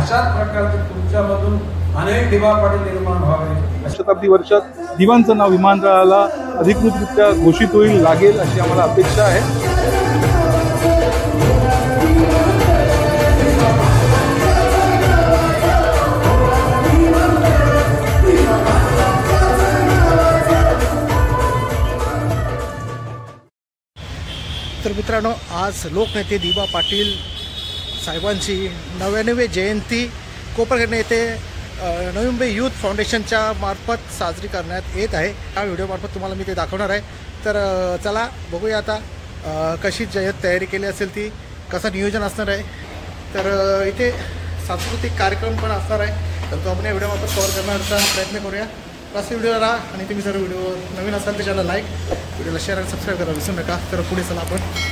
अशाच प्रकारचे तुमच्यामधून अनेक दिवा पाटील निर्माण व्हावे। शताब्दी वर्षात दिवांचं नाव विमानतळाला अधिकृतरित्या घोषित होईल लागेल अशी आम्हाला अपेक्षा आहे। तर मित्रांनो, आज लोकनेते दिवा पाटील साहेबांची 99वी जयंती कोपरखैरणे येथे नवी मुंबई यूथ फाउंडेशनच्या मार्फत साजरी करण्यात येत आहे। या व्हिडिओमार्फत तुम्हाला मी ते दाखवणार आहे। तर चला बघूया आता कशी तयारी केली असेल ती, कसं नियोजन असणार आहे। तर इथे सांस्कृतिक कार्यक्रम पण असणार आहे, तर तो आपण या व्हिडिओमार्फत कव्हर करण्याचा प्रयत्न करूया। बस व्हिडिओ राहा आणि तुम्ही जर व्हिडिओ नवीन असाल तर चॅनल लाईक, व्हिडिओला शेअर आणि सबस्क्राईब करायला विसरू नका। तर पुढे चला आपण।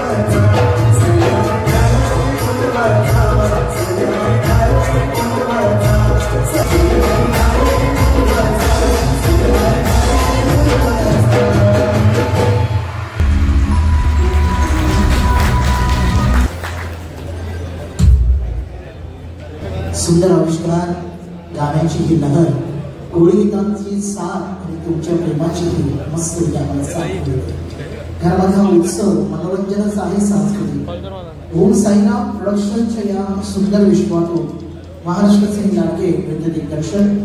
Thank you. सुंदर आविष्कार, गाण्याची ही लहर, कोळीगीतांची साथ आणि तुमच्या प्रेमाची ही मस्त आम्हाला साथ मिळते. घरामध्ये हा उत्सव मनोरंजनाचा आहे, सांस्कृतिक. ओम साईनाथ प्रोडक्शनच्या या सुंदर विश्वातून महाराष्ट्राचे लाडके नृत्य दिग्दर्शन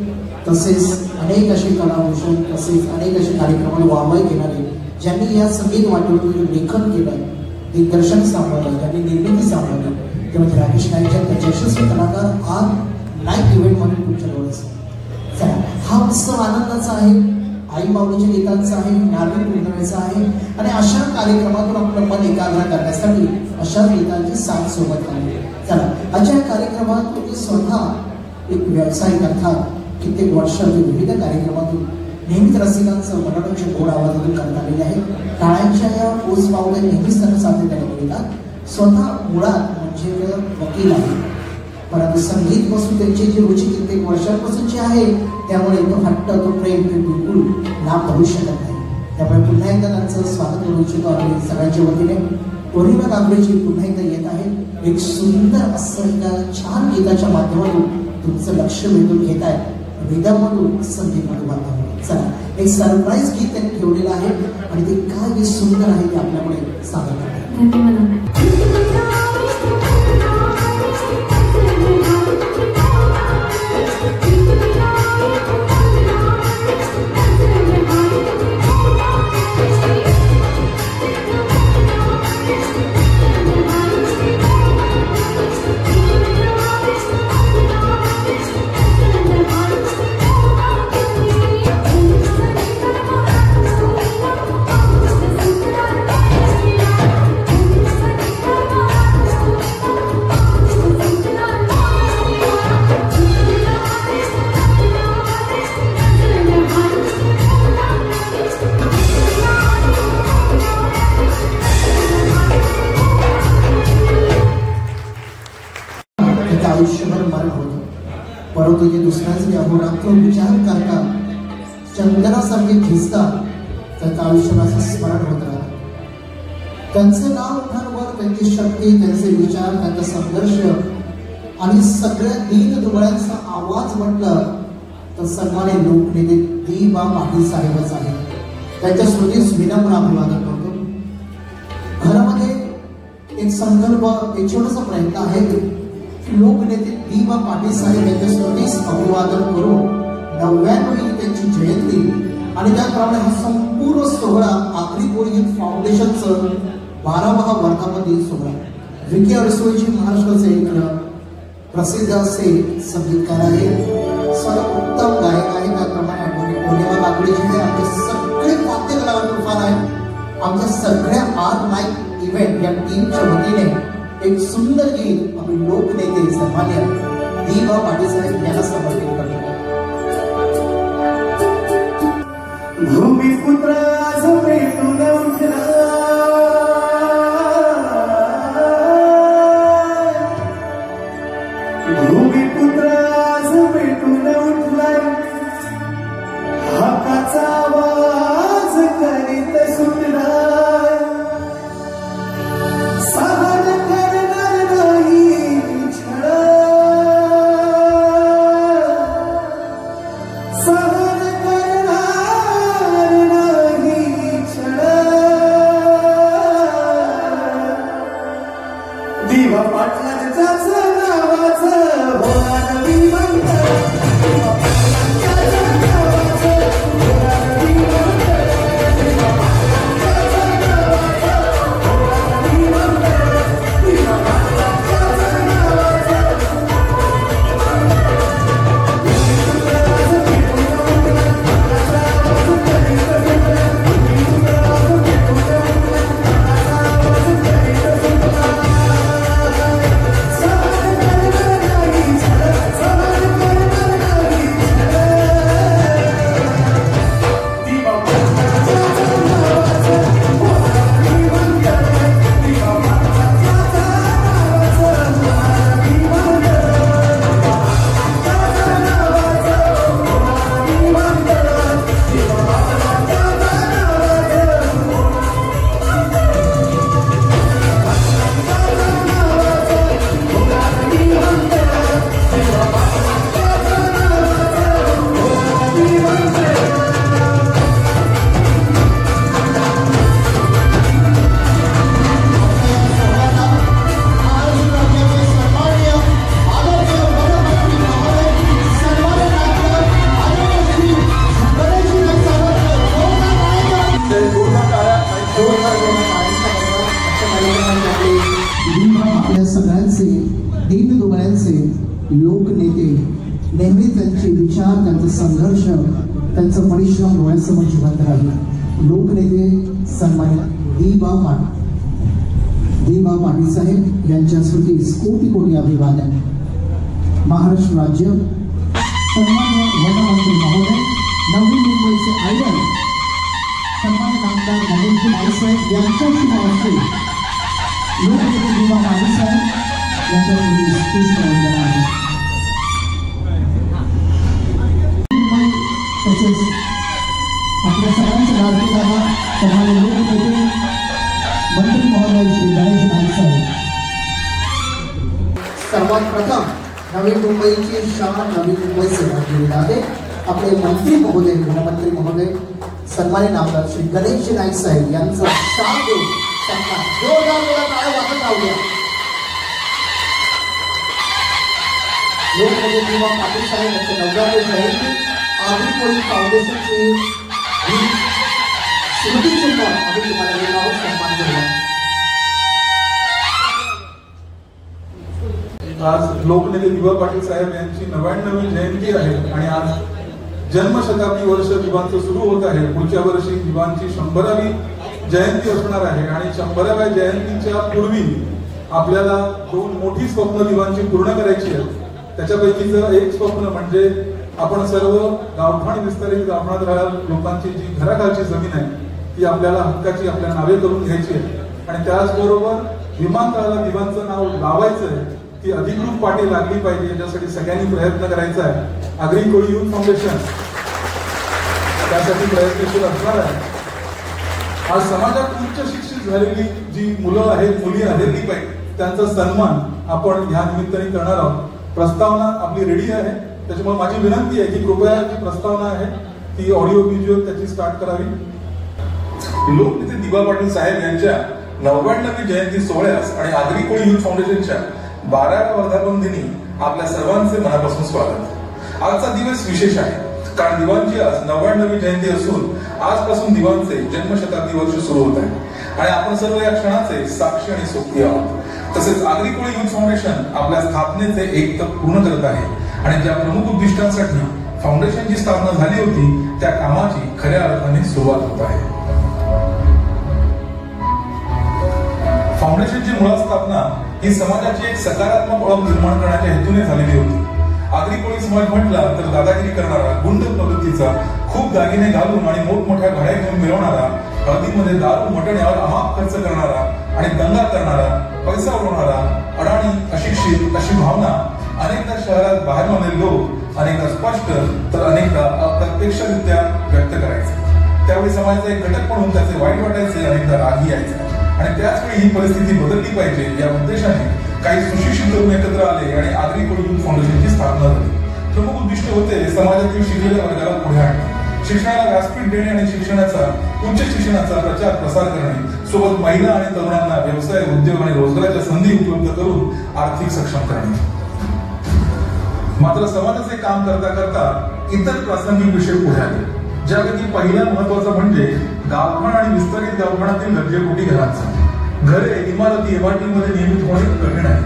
तसेच अनेक असे कलाभूषण तसेच अनेक असे कार्यक्रमाला वाहवाही घेणारे ज्यांनी या संगीत वाटेवरून लेखन केलं, दिग्दर्शन सांभाळलं, त्यांनी निर्मिती सांभाळली, त्यामध्ये राकेश नाईकच्या त्याचे यशस्वी कलाकार आज नाईट इव्हेंट म्हणून तुमच्या डोळ्यात. हा उत्सव आनंदाचा आहे, आई माऊलीच्या गीतांचा आहे, नारळी पूर्णिमेचा आहे आणि अशा कार्यक्रमातून आपलं मन एकाग्र करण्यासाठी अशा गीतांची साथ सोबत आली. चला, अशा कार्यक्रमात तुम्ही स्वतः एक व्यावसायिक अर्थात कित्येक वर्षातील विविध कार्यक्रमातून नेहमीच रसिकांचं मनोरंजन गोड आवाजातून करत आलेले आहे. टाळ्यांच्या या पोच पावल्या नेहमीच त्यांना सातत्याने मिळतात. स्वतः मुळात म्हणजे वकील आहे, परंतु संगीत पासून त्यांची जी रुची कित्येक वर्षांपासूनची आहे, त्यामुळे तो हट्ट, तो प्रेम ते बिलकुल लाभ भरू शकत नाही. त्यामुळे पुन्हा एकदा त्यांचं स्वागत करू इच्छितो आम्ही सगळ्यांच्या वतीने. पौर्णिमा कांबळेजी पुन्हा एकदा येत आहे, एक सुंदर असं एका छान गीताच्या माध्यमातून तुमचं लक्ष वेधून घेत आहे, वेदामधून संगीतमधून माध्यमातून. चला, एक सरप्राईज गीत त्यांनी ठेवलेलं आहे आणि ते काय सुंदर आहे ते आपल्याकडे सादर करतात. आयुष्यभर मरण होतं, परंतु ते दुसऱ्याचे अहोरात्र विचार करता चंदनासारखे झिजतात, त्याचं आयुष्याचं स्मरण होत राहतं. त्यांचं नाव उठावर त्यांची शक्ती, त्यांचे विचार, त्यांचा संघर्ष आणि सगळ्या दीन दुबळ्यांचा आवाज म्हटलं तर सन्मान्य लोकनेते दी.बा. पाटील साहेबच आहे. त्यांच्या स्मृतीस विनम्र अभिवादन करतो. घरामध्ये एक संकल्प, एक छोटासा प्रयत्न आहे. लोकनेते दी.बा. पाटील साहेब यांच्या स्मृतीस अभिवादन करून 99वी त्यांची जयंती आणि त्याप्रमाणे हा संपूर्ण सोहळा आगरी कोळीगीत फाउंडेशनचं 12वा वर्धापन सोहळा. विकी अडसोळीजी महाराष्ट्राचे एक प्रसिद्ध असे संगीतकार आहे, सर्वोत्तम गायक आहे. त्याप्रमाणे पौर्णिमा कांबळेजी हे आमचे सगळे वाद्य कलावंत तुफान आहेत. आमच्या सगळ्या आर नाईट इव्हेंट या टीमच्या वतीने एक सुंदर गीत आम्ही लोकनेते सन्मान्य दी.बा. पाटील साहेब यांना समर्पित करतो. भूमिपुत्र आज पेटून उठला, भूमिपुत्र आज पेटून उठला, हक्काचा आवाज करीत सुटला, सहन करणार नाही छळ, सहन करणार नाही छळ. आपल्या सगळ्यांचे दीनदुबळ्यांचे लोकनेते नेहमी त्यांचे विचार, त्यांचा संघर्ष, त्यांचं परिश्रम डोळ्यासमोर जिवंत राहील. लोकनेते सन्मानित दिबा पाटील साहेब यांच्या स्मृतीस कोटी कोटी अभिवादन. महाराष्ट्र राज्य सन्मान्य वनमंत्री महोदय, नवी मुंबईचे आयडल सन्मान्य आमदार महेशजी माळीसाहेब यांच्या शुभारंभी लोकनेते दिबा पाटील साहेब यांच्या स्मृतीस पुष्पवंदना आहे. तसेच आपल्या सगळ्यांचे लाडके दादा सन्मान्य लोकनेते मंत्री महोदय श्री गणेश नाईक साहेब. सर्वात प्रथम नवी मुंबईची शान, नवी मुंबई सेवा केली आहे. आपले मंत्री महोदय, गृहमंत्री महोदय सन्मानित आमदार श्री गणेश नाईक साहेब यांचा शान देऊन सन्मान जोरदार टाळ्या वाजत राहूया. लोकनेते दिबा पाटील साहेब यांच्या 90वी जयंती आगरी कोळी फाउंडेशनची स्मृती चिन्ह आम्ही तुम्हाला देत आहोत. सन्मान करूया. आज लोकनेते दिबा पाटील साहेब यांची 99वी जयंती आहे आणि आज जन्मशताब्दी वर्ष दिवांचं सुरू होत आहे. पुढच्या वर्षी दिवांची 100वी जयंती असणार आहे आणि 100व्या जयंतीच्या पूर्वी आपल्याला 2 मोठी स्वप्न दिवांची पूर्ण करायची आहेत. त्याच्यापैकीचं एक स्वप्न म्हणजे आपण सर्व गावठाण विस्तारित गावठाणात राहणाऱ्या लोकांची जी घराखालची जमीन आहे ती आपल्याला हक्काची आपल्या नावे करून घ्यायची आहे आणि त्याचबरोबर विमानतळाला दिवांचं नाव लावायचं आहे. ती अधिकृत पाटी लागली पाहिजे, याच्यासाठी सगळ्यांनी प्रयत्न करायचा आहे. आगरी कोळी युथ फाउंडेशन त्यासाठी प्रयत्नशील असणार आहे. आज समाजात उच्च शिक्षित झालेली जी मुलं आहेत, मुली आहेत, ती पाहिजे त्यांचा सन्मान आपण ह्या निमित्ताने करणार आहोत. प्रस्तावना आपली रेडी आहे, त्याच्यामुळे माझी विनंती आहे की कृपया जी प्रस्तावना आहे ती ऑडिओ व्हिज्युअल त्याची स्टार्ट करावी. लोकनेते दिबा पाटील साहेब यांच्या 99वी जयंती सोहळ्यास आणि आगरी कोळी युथ फाउंडेशनच्या 12व्या वर्धापन दिनी आपल्या सर्वांचे मनापासून स्वागत. आजचा दिवस विशेष आहे कारण दिवांची आज 99वी जयंती असून आजपासून दिवांचे जन्मशताब्दी वर्ष सुरू होत आहे आणि आपण सर्व या क्षणाचे साक्षी आणि सोबती आहोत. तसेच आगरी कोळी युथ फाउंडेशन आपल्या स्थापनेचे 1 तप पूर्ण करत आहे आणि ज्या प्रमुख उद्दिष्टांसाठी फाउंडेशनची स्थापना झाली होती त्या कामाची खऱ्या अर्थाने सुरुवात होत आहे. फाउंडेशनची मुळात स्थापना ही समाजाची एक सकारात्मक ओळख निर्माण करण्याच्या हेतूने झालेली होती. आगरी कोळी समाज म्हटला तर दादागिरी करणारा, गुंड प्रवृत्तीचा, खूप दागिने घालून आणि मोठमोठ्या गाड्या घेऊन मिरवणारा, हळदीमध्ये दारू मटण यावर अमाप खर्च करणारा आणि दंगा करणारा, पैसा उडवणारा, अडाणी, अशिक्षित अशी भावना अनेकदा शहरात बाहेर आलेले लोक अनेकदा स्पष्ट तर अनेकदा अप्रत्यक्षरित्या व्यक्त करायचे. त्यावेळी समाजाचा एक घटक म्हणून त्याचे वाईट वाटायचे, अनेकदा रागही यायचे आणि त्याचवेळी ही परिस्थिती बदलली पाहिजे या उद्देशाने काही सुशिक्षित तरुण एकत्र आले आणि आगरी कोळी युथ फाउंडेशनची स्थापना झाली. प्रमुख उद्दिष्ट होते समाजातील शिकलेल्या वर्गाला पुढे आणणे, शिक्षणाला व्यासपीठ देणे आणि शिक्षणाचा, उच्च शिक्षणाचा प्रचार प्रसार करणे, सोबत महिला आणि तरुणांना व्यवसाय, उद्योग आणि रोजगाराच्या संधी उपलब्ध करून आर्थिक सक्षम करणे. मात्र समाजाचे काम करता करता इतर प्रासंगिक विषय पुढे आले, ज्यापैकी पहिला महत्वाचा म्हणजे गावठाण आणि विस्तारित गावठाणातील दर्जेपोटी घरांचा. घरे, इमारती, MRT मध्ये नियमित होणे कठीण आहे,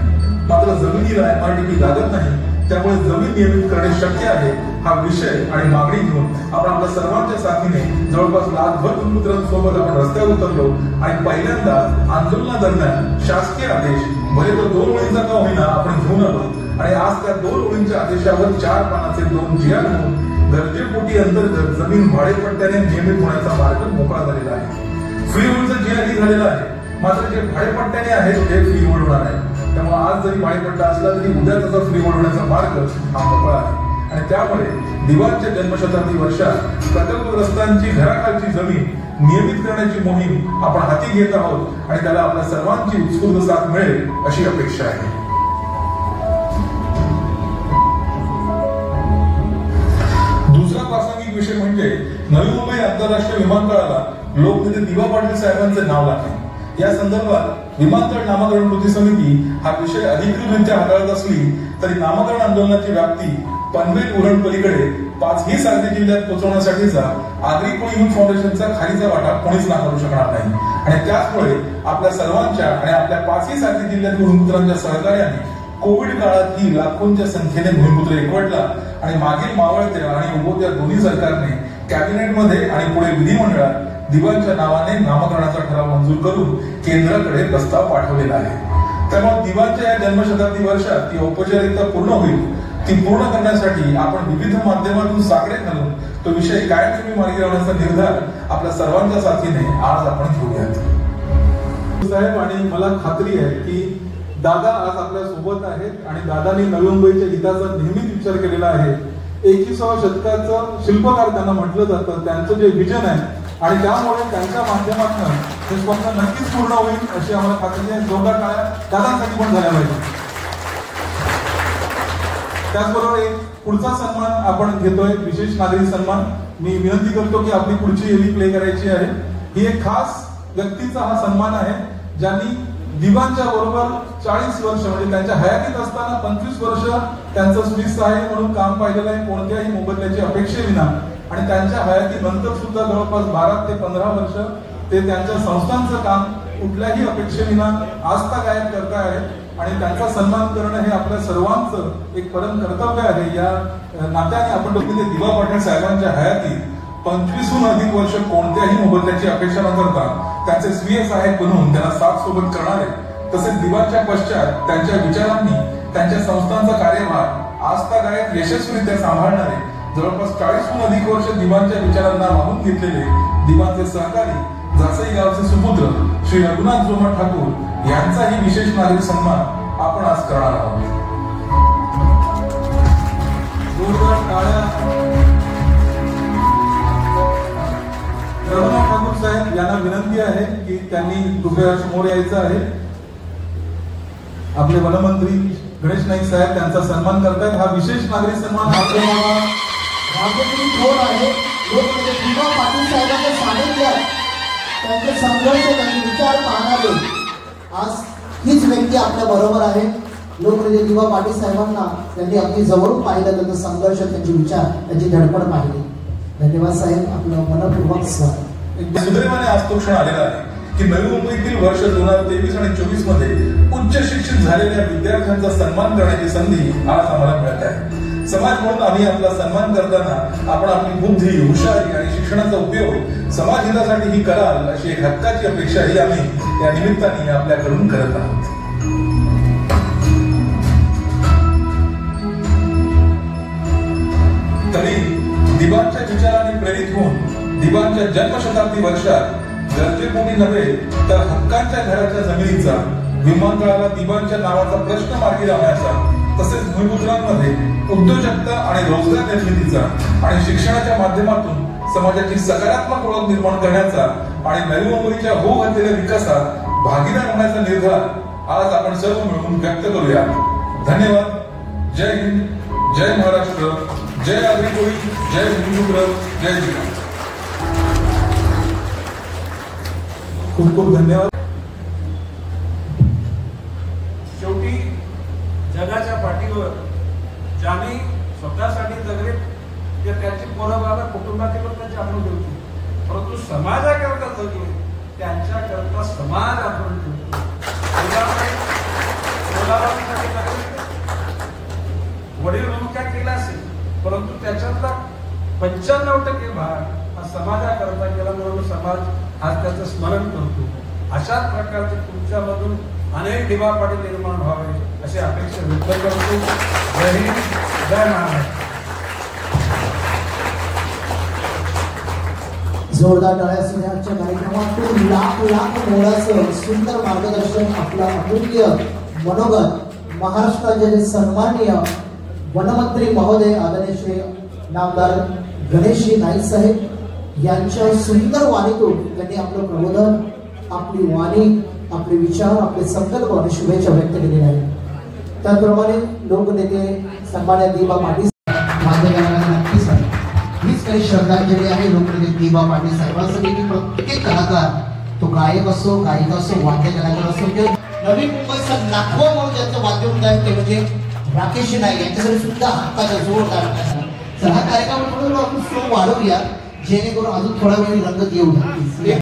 मात्र जमिनीला MRT लागत नाही, त्यामुळे जमीन नियमित करणे शक्य आहे. हा विषय आणि मागणी घेऊन आपण आपल्या सर्वांच्या साथीने जवळपास लाखभर पुत्रांसोबत आपण रस्त्यावर उतरलो आणि पहिल्यांदा आंदोलनादरम्यान शासकीय आदेश भले तर 2 ओळींचा का होईना आपण घेऊन आलो आणि आज त्या 2 ओळींच्या आदेशावर 4 पानाचे 2 GR म्हणून गरजेपोटी अंतर्गत जमीन भाडेपट्ट्याने नियमित होण्याचा मार्ग मोकळा झालेला आहे. फ्री होल्डचा GR झालेला आहे, मात्र जे भाडेपट्ट्याने आहेत ते फ्री होल्ड होणार आहे. त्यामुळे आज जरी भाडेपट्टा असला तरी उद्या त्याचा फ्री होल्ड होण्याचा मार्ग हा मोकळा आहे आणि त्यामुळे दिवांच्या जन्मशताब्दी वर्षात प्रकल्पग्रस्तांची घराखालची जमीन नियमित करण्याची मोहीम आपण हाती घेत आहोत आणि त्याला आपल्या सर्वांची उत्स्फूर्त साथ मिळेल अशी अपेक्षा आहे. दुसरा प्रासंगिक विषय म्हणजे नवी मुंबई आंतरराष्ट्रीय विमानतळाला लोकनेते दिबा पाटील साहेबांचे नाव लागले. या संदर्भात विमानतळ नामकरण कृती समिती हा विषय अधिकृतरित्या हाताळत असली तरी नामकरण आंदोलनाची व्याप्ती पनवेल उरण पलीकडे 5ही सार्वजनिक जिल्ह्यात पोहोचवण्यासाठीचा आगरी कोळी युथ फाउंडेशनचा खालीचा वाटा कोणीच नाकारू शकणार नाही. आणि त्याचमुळे आपल्या सर्वांच्या आणि आपल्या 5ही सार्वजनिक जिल्ह्यातील भूमिपुत्रांच्या सहकार्याने कोविड काळात ही लाखोंच्या संख्येने भूमिपुत्र एकवटला आणि मागील मावळत्या आणि उगवत्या दोन्ही सरकारने कॅबिनेटमध्ये आणि पुढे विधिमंडळात दिवाणच्या नावाने नामकरणाचा ठराव मंजूर करून केंद्राकडे प्रस्ताव पाठवलेला आहे. त्यामुळे दिवाणच्या या जन्मशताब्दी वर्षात ती औपचारिकता पूर्ण होईल. ती पूर्ण करण्यासाठी आपण विविध माध्यमातून साकडे घालून तो विषय कायमस्वरूपी मार्गी लावण्याचा निर्धार आपल्या सर्वांच्या साथीने आज आपण घेऊयात. साहेब, आणि मला खात्री आहे की दादा आज आपल्या सोबत आहेत आणि दादांनी नवी मुंबईच्या हिताचा नेहमीच विचार केलेला आहे. 21व्या शतकाचं शिल्पकार त्यांना म्हटलं जातं. त्यांचं जे विजन आहे आणि त्यामुळे त्यांच्या माध्यमातून हे स्वप्न नक्कीच पूर्ण होईल अशी आम्हाला खात्री आहे. जोरदार टाळ्या दादांसाठी पण झाल्या पाहिजे. त्याचबरोबर एक पुढचा सन्मान आपण घेतोय, विशेष नागरिक सन्मान. मी विनंती करतो की आपली पुढची एली प्ले करायची आहे. ही एक खास व्यक्तीचा हा सन्मान आहे ज्यांनी दिवाणच्या बरोबर 40 वर्ष म्हणजे त्यांच्या हयातीत असताना 25 वर्ष त्यांचं सुविसहाय्य म्हणून काम पाहिलेलं आहे, कोणत्याही मोबदल्याची अपेक्षेविना. आणि त्यांच्या हयातीनंतर सुद्धा जवळपास 12 ते 15 वर्ष ते त्यांच्या संस्थांचं काम कुठल्याही अपेक्षेविना आस्था गायब करता आहे. आणि त्यांचा सन्मान करणं हे आपल्या सर्वांचं एक परम कर्तव्य आहे. या नात्याने आपण बघितले दिवा पाटील साहेबांच्या हयातीत 25हून अधिक वर्ष कोणत्याही मोबदल्याची अपेक्षा न करता त्यांचे स्वीय सहाय्यक बनवून त्यांना साथ सोबत करणारे, तसेच दिवाणच्या पश्चात त्यांच्या विचारांनी त्यांच्या संस्थांचा कार्यभार आस्थादायक यशस्वीरित्या सांभाळणारे, जवळपास 40हून अधिक वर्ष दिवाणच्या विचारांना वाहून घेतलेले दिवाणचे सहकारी जासई गावचे सुपुत्र श्री रघुनाथ जोमा ठाकूर यांचाही विशेष नागरिक सन्मान आपण आज करणार आहोत. जोरदार टाळ्या. रघुनाथ ठाकूर साहेब यांना विनंती आहे की त्यांनी कृपया समोर यायचं आहे. आपले वनमंत्री गणेश नाईक साहेब त्यांचा सन्मान करतायत. हा विशेष नागरिक सन्मान आपले राजकीय थोर आहे. लोकनेते दिवा पाटील साहेबांनी सांगितलं त्यांचे संघर्ष, त्यांचे विचार पाहणारे आज हीच व्यक्ती आपल्या बरोबर आहे. लोकनेते दिवा पाटील साहेबांना त्यांनी अगदी जवळून पाहिलं, त्यांचा संघर्ष, त्यांचे विचार, त्यांची धडपड पाहिली. धन्यवाद साहेब, आपलं मनपूर्वक स्वागत. सुदैवाने आज तो क्षण आलेला आहे की नवी मुंबईतील वर्ष 2023 आणि 24 मध्ये उच्च शिक्षित झालेल्या विद्यार्थ्यांचा सन्मान करण्याची संधी आज आम्हाला मिळत आहे. समाज म्हणून आम्ही आपला सन्मान करताना आपण आपली बुद्धी, हुशारी आणि शिक्षणाचा उपयोग समाज हितासाठी ही कराल अशी एक हक्काची अपेक्षाही आम्ही या निमित्ताने आपल्याकडून करत आहोत. तरी दिवाणच्या विचाराने प्रेरित होऊन दिवाणच्या जन्मशताब्दी वर्षात गरजेपोटी नव्हे तर हक्कांच्या घराच्या जमिनीचा, विमानतळाला दिवाणच्या नावाचा प्रश्न मार्गी लावण्याचा, तसेच भूमिपुत्रांमध्ये उद्योजकता आणि रोजगार निर्मितीचा आणि शिक्षणाच्या माध्यमातून समाजाची सकारात्मक ओळख निर्माण करण्याचा आणि नवी मुंबईच्या होऊ घातलेल्या विकासात भागीदार होण्याचा निर्धार आज आपण सर्व मिळून व्यक्त करूया. धन्यवाद. जय हिंद, जय महाराष्ट्र, जय आगरी कोळी, जय भूमिपुत्र, जय जिल्हा. खूप खूप धन्यवाद. शेवटी जगाच्या पाठीवर ज्यांनी स्वतःसाठी जगले ते त्यांची पोरं बाबा कुटुंबातील लोकांची आपण ठेवतो, परंतु समाजाकरता जगले त्यांच्याकरता समाज आपण ठेवतो. वडील म्हणून काय केला असेल, परंतु त्याच्यातला 95% भाग हा समाजाकरता केला, म्हणून समाज आज त्याचं स्मरण करतो. अशाच प्रकारचे तुमच्यामधून अनेक दिवा पाटील निर्माण व्हावे अशी अपेक्षा व्यक्त करतो. जय हिंद, जय महाराष्ट्र. जोरदार टाळ्यासह आजच्या कार्यक्रमातून लाख मोलाचं सुंदर मार्गदर्शन, आपला अमूल्य मनोगत महाराष्ट्राचे सन्माननीय वनमंत्री महोदय आदरणीय श्री नामदार गणेशजी नाईक साहेब यांच्या सुंदर वाणीतून त्यांनी आपलं प्रबोधन, आपली वाणी, आपले विचार, आपले संकल्प आणि शुभेच्छा व्यक्त केलेल्या आहेत. त्याचप्रमाणे लोकनेते सन्मान्य दिवा पाटील माध्यमांना नक्कीच हीच काही श्रद्धांजली आहे लोकनेते दिवा पाटील साहेबांसाठी की प्रत्येक कलाकार, तो गायक असो, गायिका असो, वाद्य कलाकार असो, किंवा नवी मुंबईचा लाखो म्हणून ज्यांचं वाद्य उद्योग ते म्हणजे राकेश नाईक यांच्याकडे सुद्धा हक्काचा जोरदार टाळ्या. तर हा कार्यक्रम थोडं आपण स्लो वाढवूया जेणेकरून अजून थोडा वेळ रंगत येऊ शकते.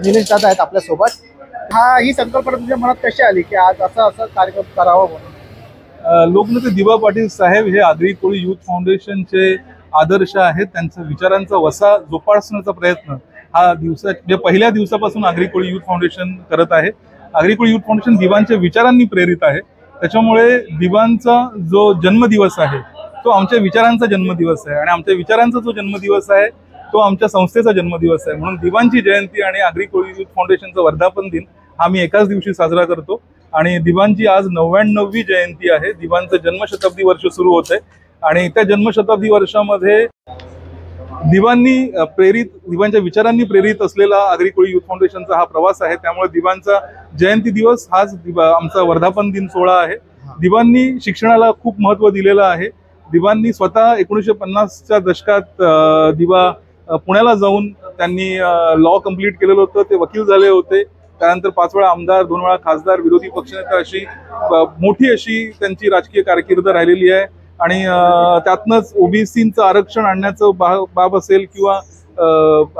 निलेश दादा आहेत आपल्यासोबत. ही संकल्पना तुमच्या मनात कशी आली की आज असं कार्यक्रम करावा म्हणून? लोकनेते दिबा पाटील साहेब हे आगरी कोळी युथ फाउंडेशनचे आदर्श आहेत. त्यांचा विचारांचा वसा जोपासण्याचा प्रयत्न हा म्हणजे पहिल्या दिवसापासून आगरी कोळी युथ फाउंडेशन करत आहे. आगरी कोळी युथ फाउंडेशन दिबांच्या विचारांनी प्रेरित आहे. त्याच्यामुळे दिबांचा जो जन्मदिवस आहे तो आमच्या विचारांचा जन्मदिवस आहे आणि आमच्या विचारांचा जो जन्मदिवस आहे तो आमच्या संस्थेचा जन्मदिवस आहे. म्हणून दिबांची जयंती आणि आगरी कोळी युथ फाउंडेशनचा वर्धापन दिन आम्ही एकाच दिवशी साजरा करतो. आणि दिबांची आज 99वी जयंती आहे. दिबांचं जन्मशताब्दी वर्ष सुरू होत आहे आणि त्या जन्मशताब्दी वर्षामध्ये दिबांच्या विचारांनी प्रेरित असलेला आगरी कोळी युथ फाउंडेशनचा हा प्रवास आहे. त्यामुळे दिबांचा जयंती दिवस हाच आमचा वर्धापन दिन सोहळा आहे. दिबांनी शिक्षणाला खूप महत्त्व दिलेलं आहे. दिबांनी स्वतः 1950च्या दशकात दिबा पुण्याला जाऊन त्यांनी लॉ कंप्लीट केलेलं होतं. ते वकील झाले होते. त्यानंतर 5 वेळा आमदार, 2 वेळा खासदार, विरोधी पक्षनेता अशी मोठी अशी त्यांची राजकीय कारकीर्द राहिलेली आहे. आणि त्यातनंच ओबीसीचं आरक्षण आणण्याचं बाब असेल किंवा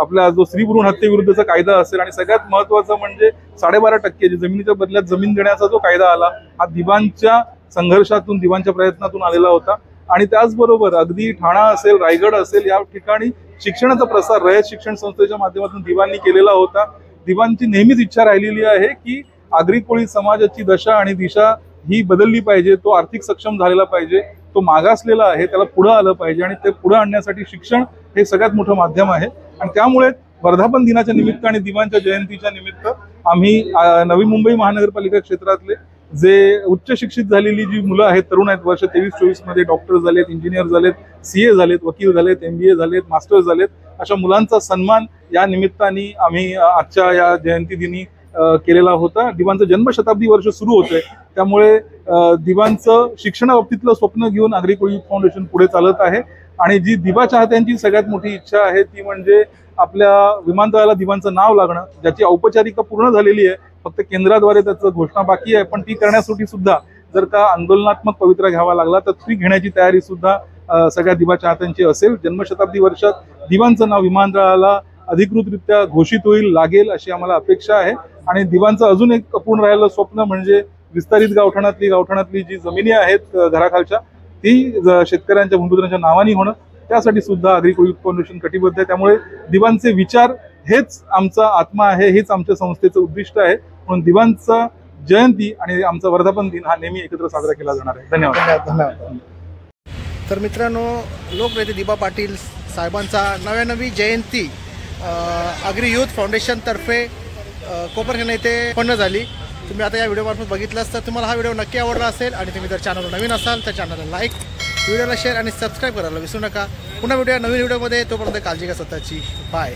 आपला जो स्त्री भ्रूण हत्येविरुद्धचा कायदा असेल आणि सगळ्यात महत्वाचं म्हणजे 12.5% जी जमिनीच्या बदल्यात जमीन देण्याचा जो कायदा आला हा दिवाणच्या संघर्षातून दिवाणच्या प्रयत्नातून आलेला होता। आणि त्याचबरोबर अगदी ठाणा असेल रायगड असेल या ठिकाणी शिक्षणाचा प्रसार रयत शिक्षण संस्थेच्या माध्यमातून दिवाणनी केलेला होता। दिवाणची नेहमीच इच्छा राहिलेली आहे की आगरी कोळी समाजाची दशा आणि दिशा ही बदलली पाहिजे, तो आर्थिक सक्षम झालेला पाहिजे, तो मागासलेला आहे त्याला पुढे आलं पाहिजे आणि ते पुढे आणण्यासाठी शिक्षण हे सगळ्यात मोठं माध्यम आहे। आणि त्यामुळे वर्धापन दिनाच्या निमित्त आणि दिवाणच्या जयंतीच्या निमित्त आम्ही नवी मुंबई महानगरपालिका क्षेत्रातले जे उच्च शिक्षित झालेली जी मुलं आहेत, तरुण आहेत, वर्ष 23-24 मध्ये डॉक्टर झालेत, इंजिनियर झालेत, CA झालेत, वकील झालेत, MBA झालेत, मास्टर्स झालेत, अशा मुलांचा सन्मान या निमित्ताने आम्ही आजच्या या जयंती दिनी केलेला होता। दिवाणचं जन्मशताब्दी वर्ष सुरू होतंय त्यामुळे दिवाणचं शिक्षणाबाबतीतलं स्वप्न घेऊन आगरी कोळी फाउंडेशन पुढे चालत आहे। आणि जी दिवा चाहत्यांची सगळ्यात मोठी इच्छा आहे ती म्हणजे आपल्या विमानतळाला दिवाणचं नाव लागणं, ज्याची औपचारिकता पूर्ण झालेली आहे, फक्त केंद्राद्वारे त्याचं घोषणा बाकी आहे, पण ती करण्यासाठी सुद्धा जर का आंदोलनात्मक पवित्रा घ्यावा लागला तर ती घेण्याची तयारी सुद्धा सगळ्या दिवा चाहत्यांची असेल। जन्मशताब्दी वर्षात दिवाणचं नाव विमानतळाला अधिकृतरित्या घोषित होईल, लागेल अशी आम्हाला अपेक्षा आहे। आणि दिवाणचं अजून एक अपूर्ण राहिलेलं स्वप्न म्हणजे विस्तारित गावठाणातली जी जमिनी आहेत घराखालच्या ती शेतकऱ्यांच्या भूमिपुत्रांच्या नावाने होणं, त्यासाठी सुद्धा आगरी कोळी फाउंडेशन कटिबद्ध आहे। त्यामुळे दिवाणचे विचार हेच आमचा आत्मा आहे, हेच आमच्या संस्थेचं उद्दिष्ट आहे। म्हणून दिवाणचा जयंती आणि आमचा वर्धापन दिन हा नेहमी एकत्र साजरा केला जाणार आहे। धन्यवाद। तर मित्रांनो, लोकनेते दिबा पाटील साहेबांचा 99वी जयंती आगरी युथ फाउंडेशन तर्फे कोपरखैरणे येथे संपन्न झाली। तुम्ही आता या व्हिडिओमार्फत बघितलास तर तुम्हाला हा व्हिडिओ नक्की आवडला असेल आणि तुम्ही जर चॅनलवर नवीन असाल तर चॅनलला लाईक, व्हिडिओला शेअर आणि सबस्क्राईब करायला विसरू नका। पुन्हा व्हिडिओ नवीन व्हिडिओमध्ये, तोपर्यंत काळजी घ्या स्वतःची। बाय।